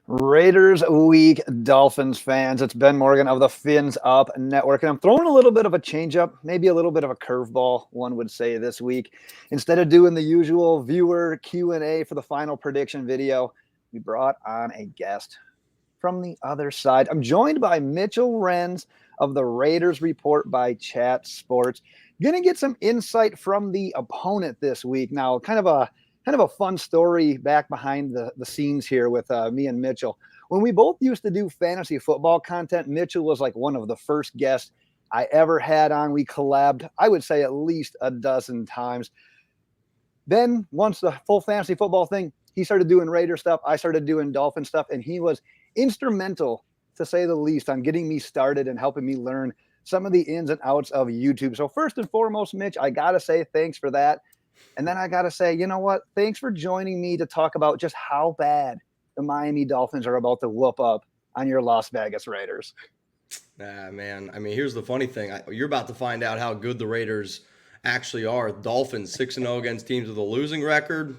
Raiders week, Dolphins fans. It's Ben Morgan of the Fins Up Network, and I'm throwing a little bit of a changeup, maybe a little bit of a curveball, one would say this week. Instead of doing the usual viewer Q&A for the final prediction video, we brought on a guest from the other side. I'm joined by Mitchell Renz of the Raiders Report by Chat Sports. Going to get some insight from the opponent this week. Now, kind of a fun story back behind the scenes here with me and Mitchell. When we both used to do fantasy football content, Mitchell was like one of the first guests I ever had on. We collabed, I would say, at least a dozen times. Then once the full fantasy football thing, he started doing Raider stuff. I started doing Dolphin stuff, and he was instrumental, to say the least, on getting me started and helping me learn some of the ins and outs of YouTube. So first and foremost, Mitch, I got to say thanks for that. And then I got to say, you know what? Thanks for joining me to talk about just how bad the Miami Dolphins are about to whoop up on your Las Vegas Raiders. Man. I mean, here's the funny thing. You're about to find out how good the Raiders actually are. Dolphins 6-0 against teams with a losing record.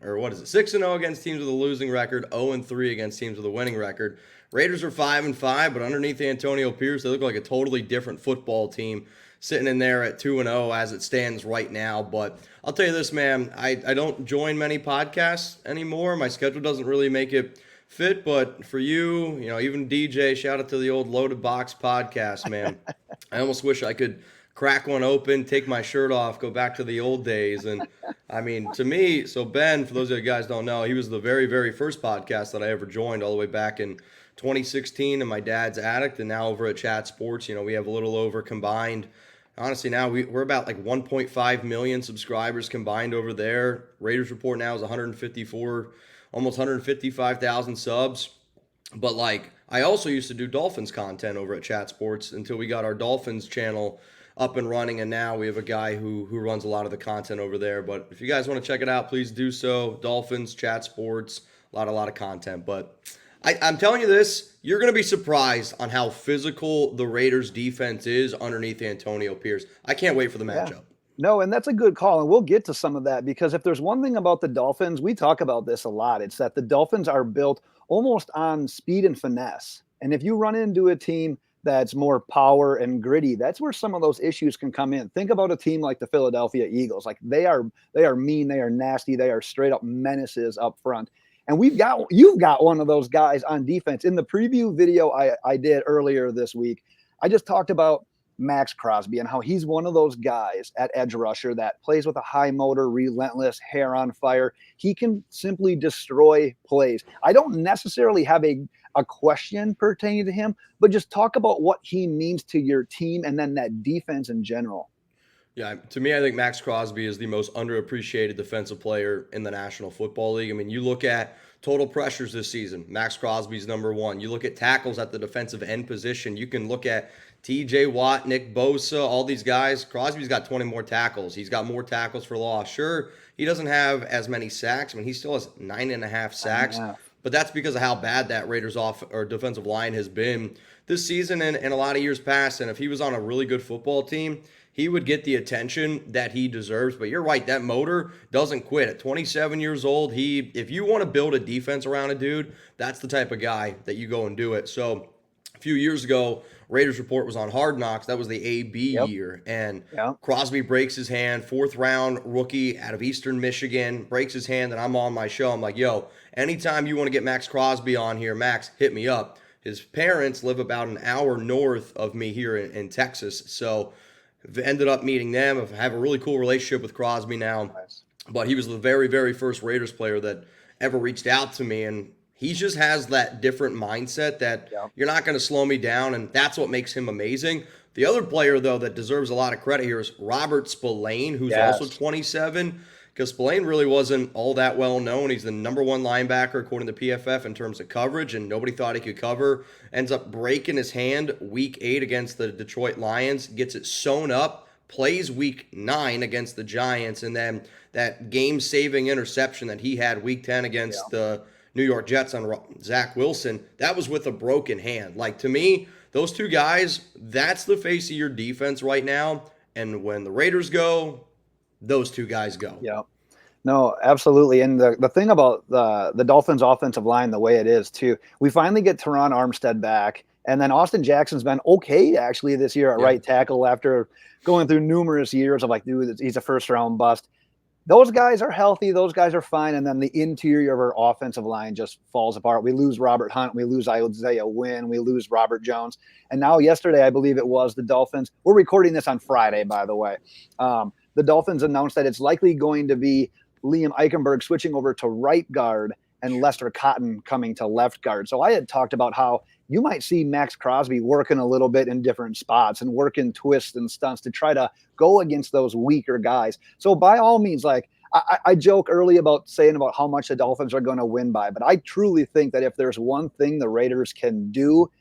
Or what is it? 6-0 against teams with a losing record, 0-3 against teams with a winning record. Raiders are 5-5, but underneath Antonio Pierce, they look like a totally different football team, sitting in there at 2-0 as it stands right now. But I'll tell you this, man, I don't join many podcasts anymore. My schedule doesn't really make it fit. But for you, even DJ, shout out to the old Loaded Box podcast, man. I almost wish I could crack one open, take my shirt off, go back to the old days. And I mean, to me, so Ben, for those of you guys don't know, he was the very, very first podcast that I ever joined all the way back in 2016 in my dad's attic. And now over at Chat Sports, we have a little over combined. Honestly, now we're about like 1.5 million subscribers combined over there. Raiders Report now is 154, almost 155,000 subs. But I also used to do Dolphins content over at Chat Sports until we got our Dolphins channel up and running, and now we have a guy who runs a lot of the content over there. But if you guys want to check it out, please do so. Dolphins, Chat Sports, a lot of content. But I'm telling you this, you're going to be surprised on how physical the Raiders defense is underneath Antonio Pierce. I can't wait for the matchup. Yeah. No, and that's a good call, and we'll get to some of that, because if there's one thing about the Dolphins, we talk about this a lot, it's that the Dolphins are built almost on speed and finesse. And if you run into a team that's more power and gritty, that's where some of those issues can come in. Think about a team like the Philadelphia Eagles. Like they are mean, they are nasty, they are straight up menaces up front. And you've got one of those guys on defense. In the preview video I did earlier this week, I just talked about Maxx Crosby and how he's one of those guys at edge rusher that plays with a high motor, relentless, hair on fire. He can simply destroy plays. I don't necessarily have a question pertaining to him, but just talk about what he means to your team and then that defense in general. Yeah, to me, I think Maxx Crosby is the most underappreciated defensive player in the National Football League. I mean, you look at total pressures this season, Maxx Crosby's number one. You look at tackles at the defensive end position. You can look at TJ Watt, Nick Bosa, all these guys. Crosby's got 20 more tackles. He's got more tackles for loss. Sure, he doesn't have as many sacks. I mean, he still has 9.5 sacks. But that's because of how bad that Raiders defensive line has been this season and a lot of years past. And if he was on a really good football team, he would get the attention that he deserves. But you're right, that motor doesn't quit. At 27 years old, if you want to build a defense around a dude, that's the type of guy that you go and do it. So a few years ago, Raiders Report was on Hard Knocks. That was the AB year. And Crosby breaks his hand, 4th round rookie out of Eastern Michigan, breaks his hand, and I'm on my show. I'm like, yo, anytime you want to get Maxx Crosby on here, Max, hit me up. His parents live about an hour north of me here in Texas. So I've ended up meeting them. I have a really cool relationship with Crosby now. Nice. But he was the very, very first Raiders player that ever reached out to me. And he just has that different mindset that you're not going to slow me down, and that's what makes him amazing. The other player, though, that deserves a lot of credit here is Robert Spillane, who's also 27, because Spillane really wasn't all that well known. He's the number one linebacker, according to PFF, in terms of coverage, and nobody thought he could cover. Ends up breaking his hand week 8 against the Detroit Lions, gets it sewn up, plays week 9 against the Giants, and then that game-saving interception that he had week 10 against the New York Jets on Zach Wilson, that was with a broken hand. Like, to me, those two guys, that's the face of your defense right now. And when the Raiders go, those two guys go. Yeah. No, absolutely. And the thing about the Dolphins offensive line, the way it is too, we finally get Teron Armstead back. And then Austin Jackson's been okay actually this year at Yeah. right tackle after going through numerous years of like, dude, he's a first round bust. Those guys are healthy. Those guys are fine. And then the interior of our offensive line just falls apart. We lose Robert Hunt. We lose Isaiah Wynn. We lose Robert Jones. And now yesterday, I believe it was the Dolphins. We're recording this on Friday, by the way. The Dolphins announced that it's likely going to be Liam Eichenberg switching over to right guard and Lester Cotton coming to left guard. So I had talked about how you might see Maxx Crosby working a little bit in different spots and working twists and stunts to try to go against those weaker guys. So by all means, like I joke early about saying about how much the Dolphins are going to win by, but I truly think that if there's one thing the Raiders can do,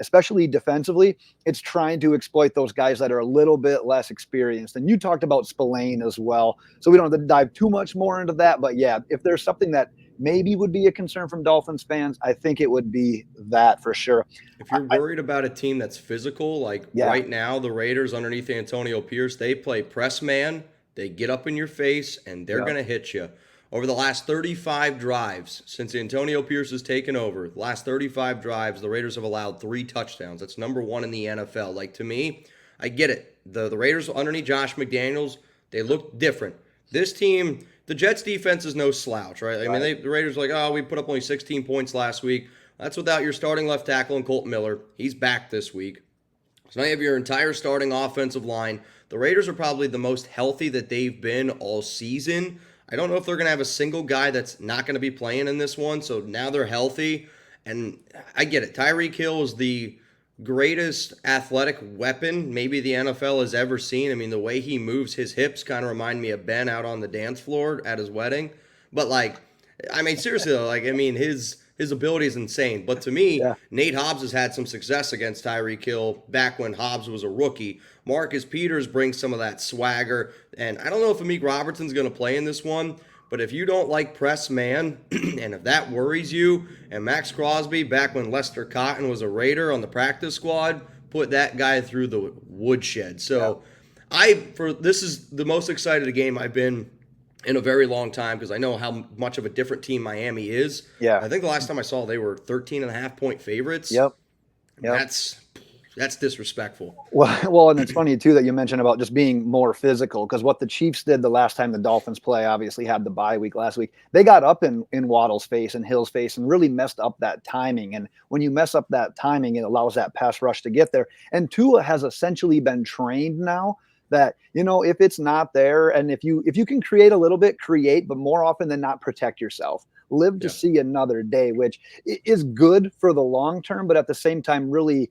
especially defensively, it's trying to exploit those guys that are a little bit less experienced. And you talked about Spillane as well, so we don't have to dive too much more into that. But yeah, if there's something that maybe would be a concern from Dolphins fans, I think it would be that for sure. If you're worried about a team that's physical, like right now, the Raiders underneath Antonio Pierce, they play press man, they get up in your face, and they're going to hit you. Over the last 35 drives, since Antonio Pierce has taken over, the last 35 drives, the Raiders have allowed 3 touchdowns. That's number 1 in the NFL. Like, to me, I get it. The Raiders underneath Josh McDaniels, they look different. This team, the Jets defense is no slouch, right? I mean, the Raiders are like, oh, we put up only 16 points last week. That's without your starting left tackle and Colt Miller. He's back this week. So now you have your entire starting offensive line. The Raiders are probably the most healthy that they've been all season. I don't know if they're going to have a single guy that's not going to be playing in this one. So now they're healthy. And I get it. Tyreek Hill is the greatest athletic weapon maybe the NFL has ever seen. I mean, the way he moves his hips kind of remind me of Ben out on the dance floor at his wedding. But, like, I mean, seriously, though, like, I mean, his ability is insane. But to me, Nate Hobbs has had some success against Tyreek Hill back when Hobbs was a rookie. Marcus Peters brings some of that swagger. And I don't know if Amik Robertson's going to play in this one, but if you don't like press man, and if that worries you, and Maxx Crosby, back when Lester Cotton was a Raider on the practice squad, put that guy through the woodshed. So this is the most excited game I've been in a very long time because I know how much of a different team Miami is. Yeah. I think the last time I saw they were 13.5-point favorites. Yep. That's disrespectful. Well, and it's funny too that you mentioned about just being more physical, because what the Chiefs did the last time the Dolphins play, obviously had the bye week last week. They got up in Waddle's face and Hill's face and really messed up that timing. And when you mess up that timing, it allows that pass rush to get there. And Tua has essentially been trained now that, you know, if it's not there, and if you can create a little bit, create, but more often than not, protect yourself. Live to see another day, which is good for the long term, but at the same time, really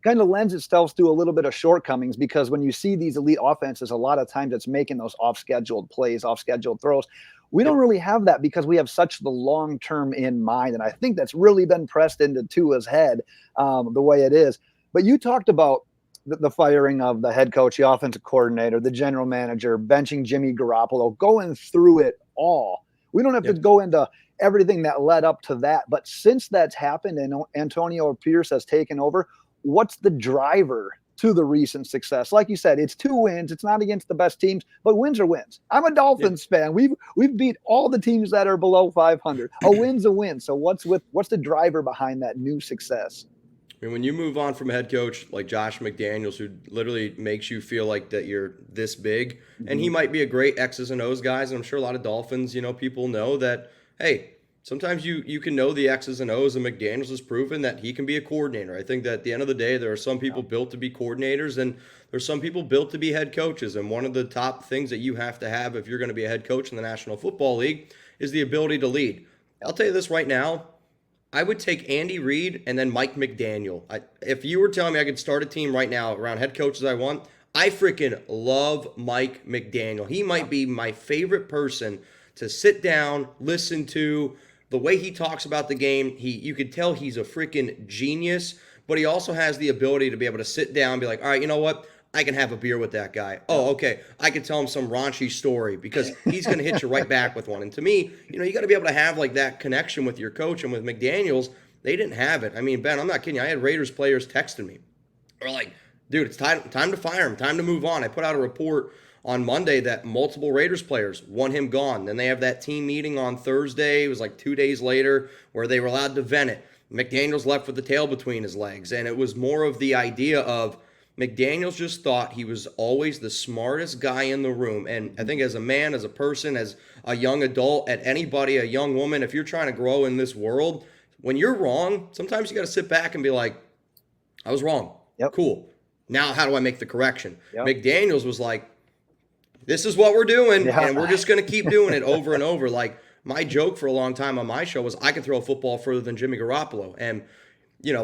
kind of lends itself to a little bit of shortcomings, because when you see these elite offenses, a lot of times it's making those off-scheduled plays, off-scheduled throws. We don't really have that because we have such the long term in mind, and I think that's really been pressed into Tua's head the way it is. But you talked about the firing of the head coach, the offensive coordinator, the general manager, benching Jimmy Garoppolo, going through it all. We don't have to go into everything that led up to that, but since that's happened and Antonio Pierce has taken over, what's the driver to the recent success? Like you said, it's 2 wins. It's not against the best teams, but wins are wins. I'm a Dolphins fan. We've beat all the teams that are below 500. A win's a win. So what's the driver behind that new success? I mean, when you move on from a head coach like Josh McDaniels, who literally makes you feel like that you're this big, and he might be a great X's and O's guys, and I'm sure a lot of Dolphins, people know that, hey, sometimes you can know the X's and O's, and McDaniels has proven that he can be a coordinator. I think that at the end of the day, there are some people built to be coordinators, and there's some people built to be head coaches. And one of the top things that you have to have if you're going to be a head coach in the National Football League is the ability to lead. I'll tell you this right now. I would take Andy Reid and then Mike McDaniel. If you were telling me I could start a team right now around head coaches I want, I freaking love Mike McDaniel. He might be my favorite person to sit down, listen to. The way he talks about the game, you could tell he's a freaking genius, but he also has the ability to be able to sit down and be like, all right, you know what? I can have a beer with that guy. Oh, okay. I can tell him some raunchy story because he's going to hit you right back with one. And to me, you got to be able to have like that connection with your coach. And with McDaniels, they didn't have it. I mean, Ben, I'm not kidding you. I had Raiders players texting me. They're like, dude, it's time to fire him. Time to move on. I put out a report on Monday that multiple Raiders players want him gone. Then they have that team meeting on Thursday. It was like 2 days later where they were allowed to vent it. McDaniels left with the tail between his legs. And it was more of the idea of McDaniels just thought he was always the smartest guy in the room. And I think as a man, as a person, as a young adult, at anybody, a young woman, if you're trying to grow in this world, when you're wrong, sometimes you got to sit back and be like, I was wrong. Yep. Cool. Now how do I make the correction? Yep. McDaniels was like, this is what we're doing, Yeah. and we're just going to keep doing it over and over. Like, my joke for a long time on my show was I could throw a football further than Jimmy Garoppolo. And,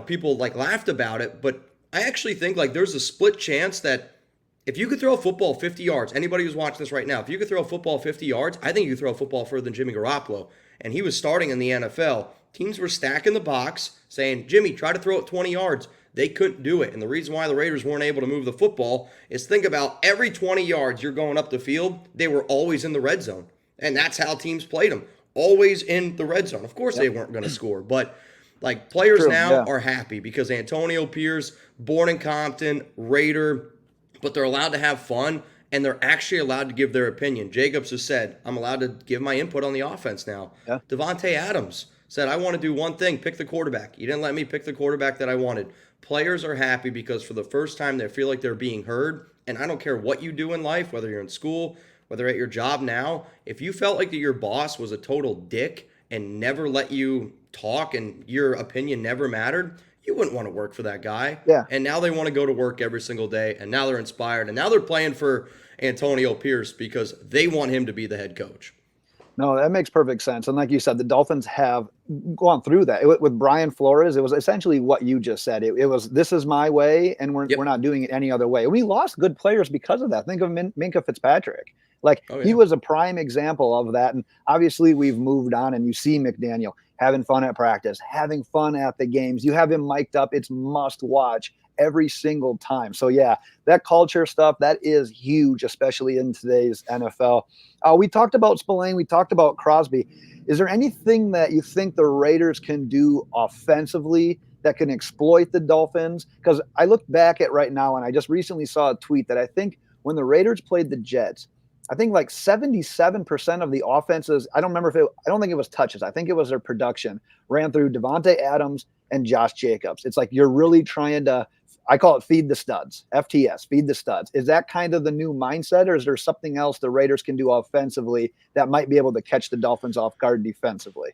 people like laughed about it, but I actually think like there's a split chance that if you could throw a football 50 yards, anybody who's watching this right now, if you could throw a football 50 yards, I think you could throw a football further than Jimmy Garoppolo. And he was starting in the NFL. Teams were stacking the box saying, Jimmy, try to throw it 20 yards. They couldn't do it. And the reason why the Raiders weren't able to move the football is think about every 20 yards you're going up the field, they were always in the red zone. And that's how teams played them. Always in the red zone. Of course they weren't going to score. But like players are happy because Antonio Pierce, born in Compton, Raider, but they're allowed to have fun and they're actually allowed to give their opinion. Jacobs has said, I'm allowed to give my input on the offense now. Yeah. Devontae Adams said, I want to do one thing, pick the quarterback. You didn't let me pick the quarterback that I wanted. Players are happy because for the first time they feel like they're being heard. And I don't care what you do in life, whether you're in school, whether at your job now, if you felt like that your boss was a total dick and never let you talk and your opinion never mattered, you wouldn't want to work for that guy. Yeah. And now they want to go to work every single day, and now they're inspired, and now they're playing for Antonio Pierce because they want him to be the head coach. No, that makes perfect sense. And like you said, the Dolphins have gone through that. With Brian Flores, it was essentially what you just said. It was, this is my way, and we're not doing it any other way. We lost good players because of that. Think of Minkah Fitzpatrick. He was a prime example of that. And obviously we've moved on, and you see McDaniel having fun at practice, having fun at the games. You have him mic'd up. It's must watch every single time. So yeah, that culture stuff, that is huge, especially in today's NFL. We talked about Spillane. We talked about Crosby. Is there anything that you think the Raiders can do offensively that can exploit the Dolphins? Because I look back at right now, and I just recently saw a tweet that I think when the Raiders played the Jets, I think like 77% of the offenses, I don't think it was touches. I think it was their production, ran through Devontae Adams and Josh Jacobs. It's like you're really trying to, I call it feed the studs, FTS, feed the studs. Is that kind of the new mindset, or is there something else the Raiders can do offensively that might be able to catch the Dolphins off guard defensively?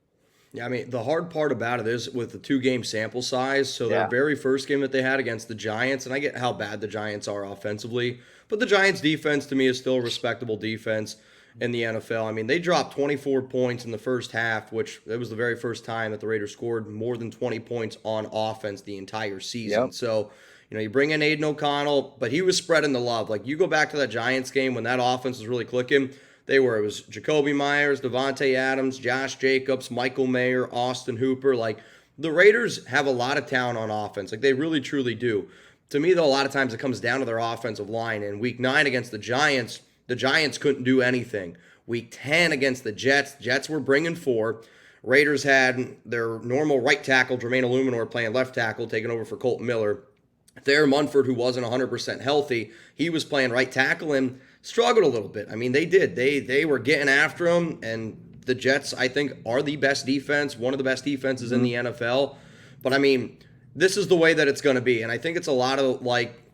Yeah, I mean, the hard part about it is with the 2-game sample size. So their very first game that they had against the Giants, and I get how bad the Giants are offensively, but the Giants defense to me is still a respectable defense in the NFL. I mean, they dropped 24 points in the first half, which that was the very first time that the Raiders scored more than 20 points on offense the entire season. Yep. So, you bring in Aiden O'Connell, but he was spreading the love. Like, you go back to that Giants game when that offense was really clicking, it was Jacoby Myers, Devontae Adams, Josh Jacobs, Michael Mayer, Austin Hooper. Like, the Raiders have a lot of talent on offense. Like, they really, truly do. To me, though, a lot of times it comes down to their offensive line. In Week 9 against the Giants couldn't do anything. Week 10 against the Jets were bringing 4. Raiders had their normal right tackle, Jermaine Illuminor, playing left tackle, taking over for Colton Miller. Thayer Munford, who wasn't 100% healthy, he was playing right tackle and struggled a little bit. I mean, they did. They were getting after him, and the Jets, I think, are the best defense, one of the best defenses in the NFL. But, I mean, this is the way that it's going to be. And I think it's a lot of,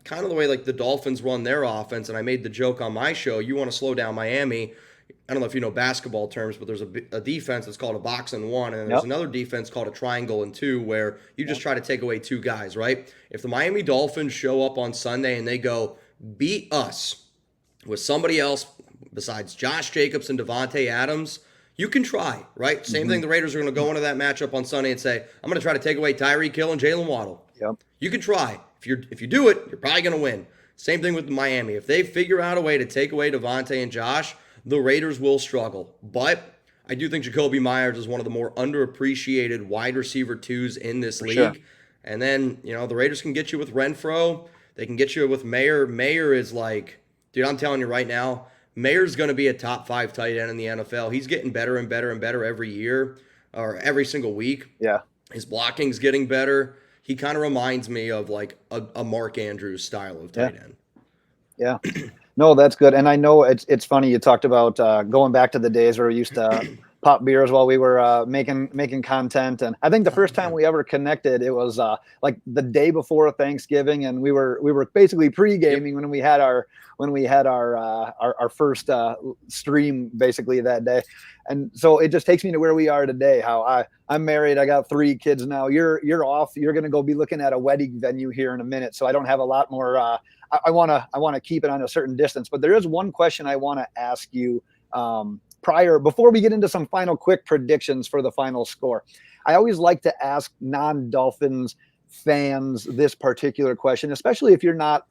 kind of the way, the Dolphins run their offense. And I made the joke on my show, you want to slow down Miami. I don't know if you know basketball terms, but there's a defense that's called a box and 1, and then there's another defense called a triangle and 2, where you just try to take away 2 guys, right? If the Miami Dolphins show up on Sunday and they go beat us with somebody else besides Josh Jacobs and Devontae Adams, you can try, right? Same thing, the Raiders are going to go into that matchup on Sunday and say, I'm going to try to take away Tyreek Hill and Jaylen Waddle. Yep. You can try. If you do it, you're probably going to win. Same thing with Miami. If they figure out a way to take away Devontae and Josh, the Raiders will struggle. But I do think Jacoby Myers is one of the more underappreciated wide receiver 2s in this league. Sure. And then, the Raiders can get you with Renfro. They can get you with Mayer. Mayer is dude, I'm telling you right now, Mayer's going to be a top 5 tight end in the NFL. He's getting better and better and better every year, or every single week. Yeah. His blocking's getting better. He kind of reminds me of a Mark Andrews style of tight end. Yeah. No, that's good. And I know it's funny. You talked about going back to the days where we used to pop beers while we were making content. And I think the Oh first time man. we ever connected, it was like the day before Thanksgiving, and we were basically Yep. pre-gaming when we had our first stream basically that day. And so it just takes me to where we are today. How I'm married. I got 3 kids now. You're off. You're going to go be looking at a wedding venue here in a minute. So I don't have a lot more. I want to keep it on a certain distance. But there is one question I want to ask you before we get into some final quick predictions for the final score. I always like to ask non-Dolphins fans this particular question, especially if you're not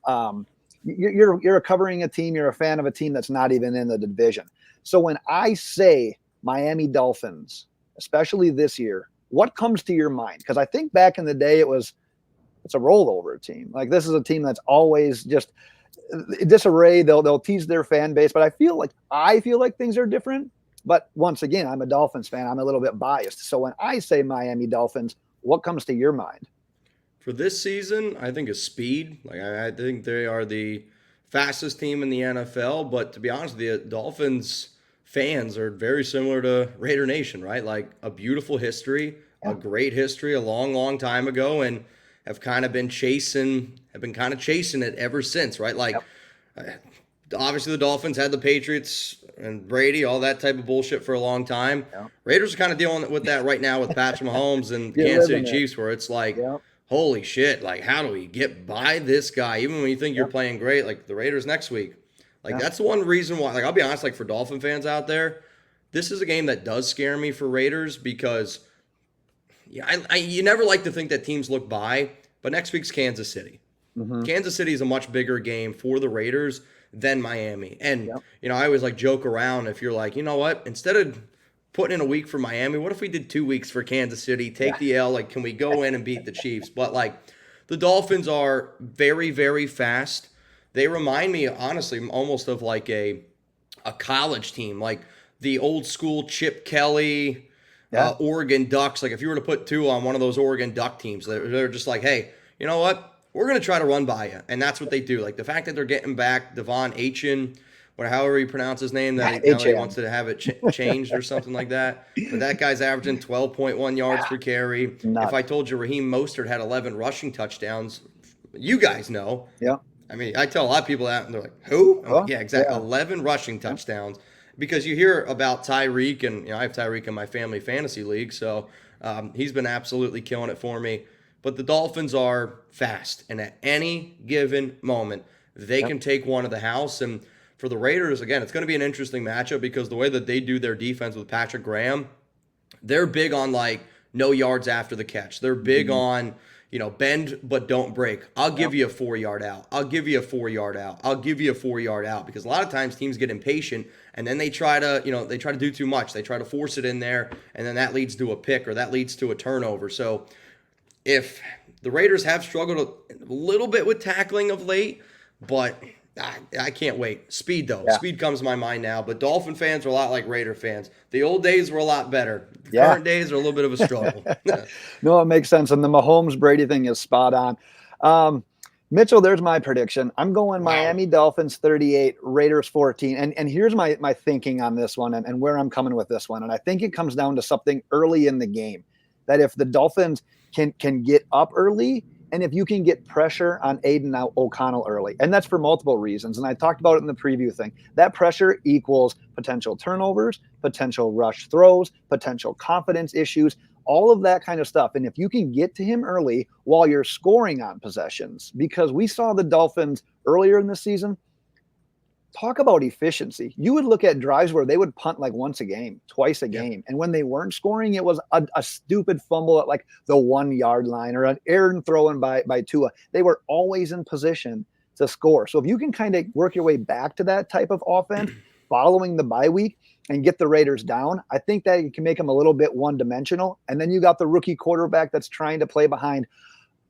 you're covering a team, you're a fan of a team that's not even in the division. So when I say Miami Dolphins, especially this year, what comes to your mind? Because I think back in the day it's a rollover team. Like this is a team that's always just disarray. They'll tease their fan base, but I feel like things are different. But once again, I'm a Dolphins fan. I'm a little bit biased. So when I say Miami Dolphins, what comes to your mind? For this season, I think is speed. Like I think they are the fastest team in the NFL. But to be honest with you, Dolphins fans are very similar to Raider Nation, right? Like a beautiful history, a great history, a long, long time ago, and have kind of been chasing it ever since, right? Like obviously the Dolphins had the Patriots and Brady, all that type of bullshit for a long time. Yep. Raiders are kind of dealing with that right now with Patrick Mahomes and the You're Kansas City living it. Chiefs, where it's like, Yep. holy shit, like how do we get by this guy? Even when you think you're Yep. playing great, like the Raiders next week. Like Yep. that's the one reason why, like I'll be honest, like for Dolphin fans out there, this is a game that does scare me for Raiders because you never like to think that teams look by, but next week's Kansas City. Mm-hmm. Kansas City is a much bigger game for the Raiders than Miami. And, Yep. I always like joke around if you're like, you know what, instead of putting in a week for Miami, what if we did 2 weeks for Kansas City, take the L, like can we go in and beat the Chiefs? But like the Dolphins are very, very fast. They remind me, honestly, almost of like a college team, like the old school Chip Kelly, Oregon Ducks. Like if you were to put 2 on one of those Oregon Duck teams, they're just like, hey, you know what? We're going to try to run by you. And that's what they do. Like the fact that they're getting back De'Von Achane, or however you pronounce his name, that now he wants to have it changed or something like that. But that guy's averaging 12.1 yards per carry. Nuts. If I told you Raheem Mostert had 11 rushing touchdowns, you guys know. Yeah. I mean, I tell a lot of people that, and they're like, who? I'm Well, like, yeah, exactly. yeah. 11 rushing touchdowns. Because you hear about Tyreek, and I have Tyreek in my family fantasy league, so he's been absolutely killing it for me. But the Dolphins are fast, and at any given moment, they can take one of the house. And for the Raiders, again, it's going to be an interesting matchup because the way that they do their defense with Patrick Graham, they're big on like no yards after the catch. They're big on, bend but don't break. I'll give you a 4-yard out. I'll give you a 4-yard out. I'll give you a 4-yard out, because a lot of times teams get impatient and then they try to do too much. They try to force it in there, and then that leads to a pick or that leads to a turnover. So if the Raiders have struggled a little bit with tackling of late, but I can't wait. Speed, though. Yeah. Speed comes to my mind now. But Dolphin fans are a lot like Raider fans. The old days were a lot better. The current days are a little bit of a struggle. No, it makes sense. And the Mahomes Brady thing is spot on. Mitchell, there's my prediction. I'm going Miami Dolphins 38, Raiders 14. And here's my thinking on this one and where I'm coming with this one. And I think it comes down to something early in the game, that if the Dolphins can get up early, and if you can get pressure on Aiden O'Connell early, and that's for multiple reasons, and I talked about it in the preview thing, that pressure equals potential turnovers, potential rush throws, potential confidence issues, all of that kind of stuff. And if you can get to him early while you're scoring on possessions, because we saw the Dolphins earlier in the season, talk about efficiency. You would look at drives where they would punt like once a game, twice a game. And when they weren't scoring, it was a stupid fumble at like the 1-yard line or an errant thrown by Tua. They were always in position to score. So if you can kind of work your way back to that type of offense following the bye week and get the Raiders down, I think that you can make them a little bit one-dimensional. And then you got the rookie quarterback that's trying to play behind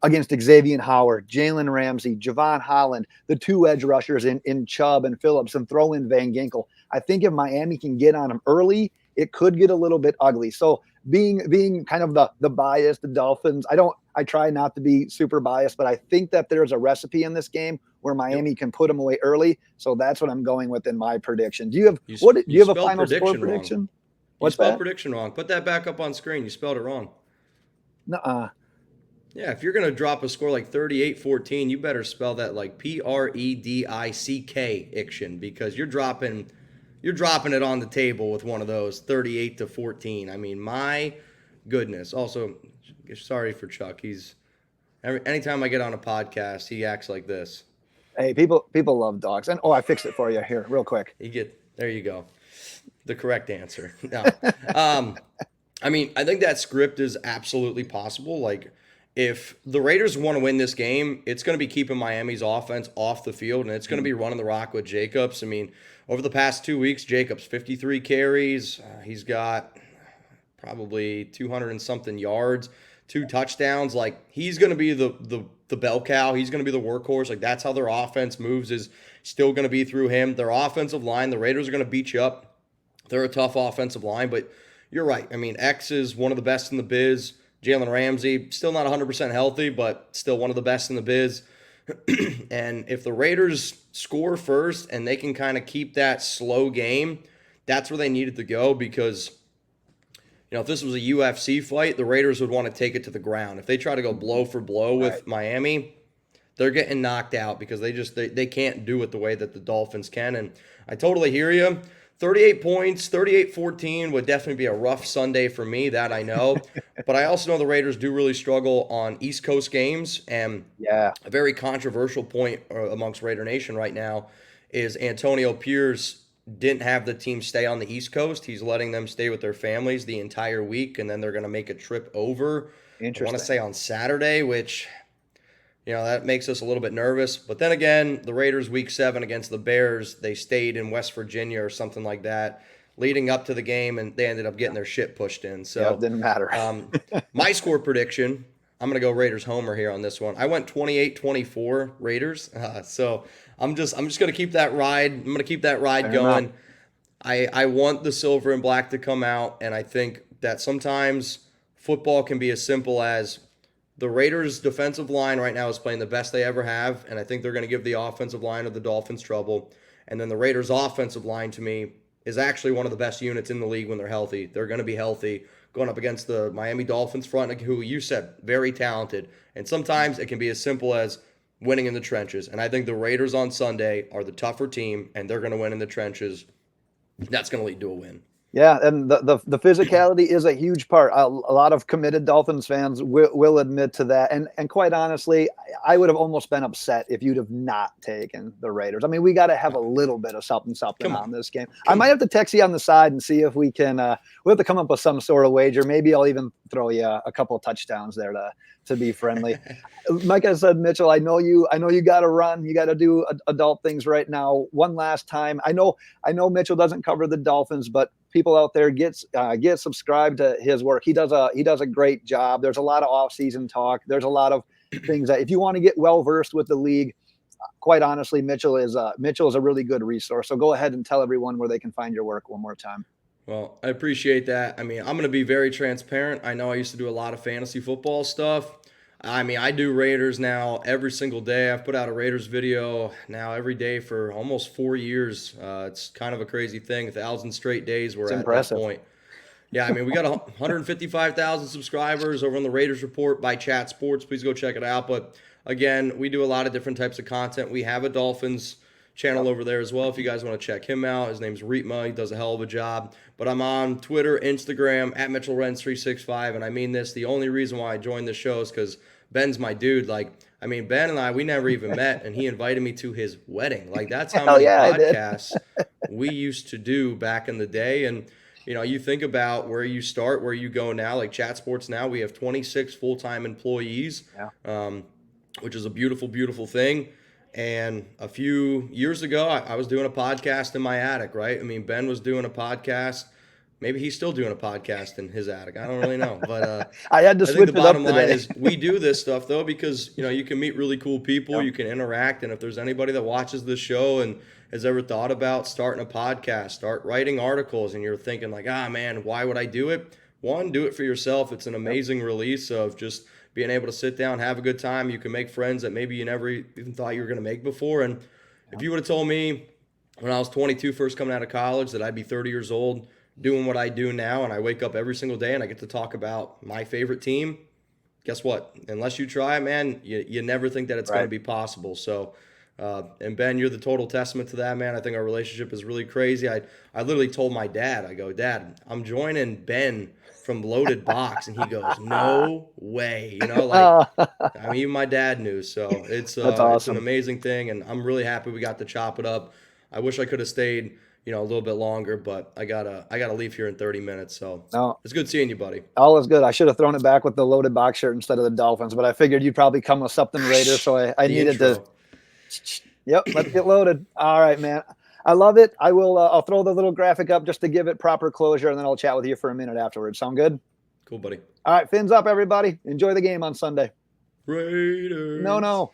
against Xavier Howard, Jalen Ramsey, Javon Holland, the 2 edge rushers in Chubb and Phillips, and throw in Van Ginkel. I think if Miami can get on them early, it could get a little bit ugly. So being kind of the bias, the Dolphins, I try not to be super biased, but I think that there's a recipe in this game where Miami can put them away early. So that's what I'm going with in my prediction. Do you have do You you have a spelled final score prediction wrong. prediction? You What's spelled that? prediction wrong. Put that back up on screen. You spelled it wrong. Nuh-uh. Yeah, if you're going to drop a score like 38-14, you better spell that like Predick-iction, because you're dropping it on the table with one of those 38-14. I mean, my goodness. Also, sorry for Chuck. Anytime I get on a podcast, he acts like this. Hey, people love dogs. And I fixed it for you here real quick. There you go. The correct answer. No. I mean, I think that script is absolutely possible. Like, if the Raiders want to win this game, it's going to be keeping Miami's offense off the field, and it's going to be running the rock with Jacobs. I mean, over the past 2 weeks, Jacobs 53 carries. He's got probably 200 and something yards, 2 touchdowns. Like, he's going to be the bell cow. He's going to be the workhorse. Like, that's how their offense moves, is still going to be through him. Their offensive line, the Raiders are going to beat you up. They're a tough offensive line, but you're right. I mean, X is one of the best in the biz. Jalen Ramsey, still not 100% healthy, but still one of the best in the biz. And if the Raiders score first and they can kind of keep that slow game, that's where they needed to go, because, if this was a UFC fight, the Raiders would want to take it to the ground. If they try to go blow for blow with Miami, they're getting knocked out, because they can't do it the way that the Dolphins can. And I totally hear you. 38 points, 38-14 would definitely be a rough Sunday for me, that I know. But I also know the Raiders do really struggle on East Coast games. And a very controversial point amongst Raider Nation right now is Antonio Pierce didn't have the team stay on the East Coast. He's letting them stay with their families the entire week, and then they're going to make a trip over. I want to say on Saturday, which, that makes us a little bit nervous. But then again, the Raiders week 7 against the Bears, they stayed in West Virginia or something like that leading up to the game, and they ended up getting their shit pushed in. So it didn't matter. My score prediction, I'm going to go Raiders homer here on this one. I went 28-24 Raiders. So I'm just going to keep that ride. I'm going to keep that ride going. I want the silver and black to come out, and I think that sometimes football can be as simple as the Raiders' defensive line right now is playing the best they ever have, and I think they're going to give the offensive line of the Dolphins trouble. And then the Raiders' offensive line, to me, is actually one of the best units in the league when they're healthy. They're going to be healthy going up against the Miami Dolphins front, who you said, very talented. And sometimes it can be as simple as winning in the trenches. And I think the Raiders on Sunday are the tougher team, and they're going to win in the trenches. That's going to lead to a win. Yeah, and the physicality is a huge part. A lot of committed Dolphins fans will admit to that. And quite honestly, I would have almost been upset if you'd have not taken the Raiders. I mean, we got to have a little bit of something on this game. I might have to text you on the side and see if we can. We'll have to come up with some sort of wager. Maybe I'll even throw you a couple of touchdowns there to be friendly. Like I said, Mitchell, I know you got to run. You got to do adult things right now. One last time. I know Mitchell doesn't cover the Dolphins, but people out there get subscribed to his work. He does a great job. There's a lot of off-season talk. There's a lot of things that if you want to get well versed with the league, quite honestly, Mitchell is a really good resource. So go ahead and tell everyone where they can find your work one more time. Well, I appreciate that. I mean, I'm going to be very transparent. I know I used to do a lot of fantasy football stuff. I mean, I do Raiders now every single day. I've put out a Raiders video now every day for almost 4 years. It's kind of a crazy thing. 1,000 straight days we're at that point. Yeah, I mean, we got 155,000 subscribers over on the Raiders Report by Chat Sports. Please go check it out. But again, we do a lot of different types of content. We have a Dolphins channel over there as well if you guys want to check him out. His name's Reetma. He does a hell of a job. But I'm on Twitter, Instagram, at MitchellRenz365. And I mean this, the only reason why I joined this show is because Ben's my dude. Like, I mean, Ben and I, we never even met, and he invited me to his wedding. Like, that's how many podcasts we used to do back in the day. And, you think about where you start, where you go now. Like, Chat Sports now, we have 26 full-time employees, which is a beautiful, beautiful thing. And a few years ago, I was doing a podcast in my attic, right? I mean, Ben was doing a podcast. Maybe he's still doing a podcast in his attic. I don't really know. But I had to switch it up today. The bottom line is we do this stuff, though, because, you can meet really cool people. You can interact. And if there's anybody that watches this show and has ever thought about starting a podcast, start writing articles, and you're thinking like, man, why would I do it? one, do it for yourself. It's an amazing release of just being able to sit down, have a good time. You can make friends that maybe you never even thought you were going to make before. And if you would have told me when I was 22, first coming out of college, that I'd be 30 years old doing what I do now, and I wake up every single day and I get to talk about my favorite team, guess what? Unless you try, man, you never think that it's going to be possible. So, and Ben, you're the total testament to that, man. I think our relationship is really crazy. I literally told my dad, I go, Dad, I'm joining Ben from Loaded Box, and he goes, no way. You know, like, I mean, even my dad knew. So it's That's awesome. it's an amazing thing, and I'm really happy we got to chop it up. I wish I could have stayed, a little bit longer, but I gotta leave here in 30 minutes. So it's good seeing you, buddy. All is good. I should have thrown it back with the Loaded Box shirt instead of the Dolphins, but I figured you'd probably come with something Raiders, so I needed intro. to. Yep, let's get loaded. All right, man. I love it. I will. I'll throw the little graphic up just to give it proper closure, and then I'll chat with you for a minute afterwards. Sound good? Cool, buddy. All right, fins up, everybody. Enjoy the game on Sunday. Raiders. No.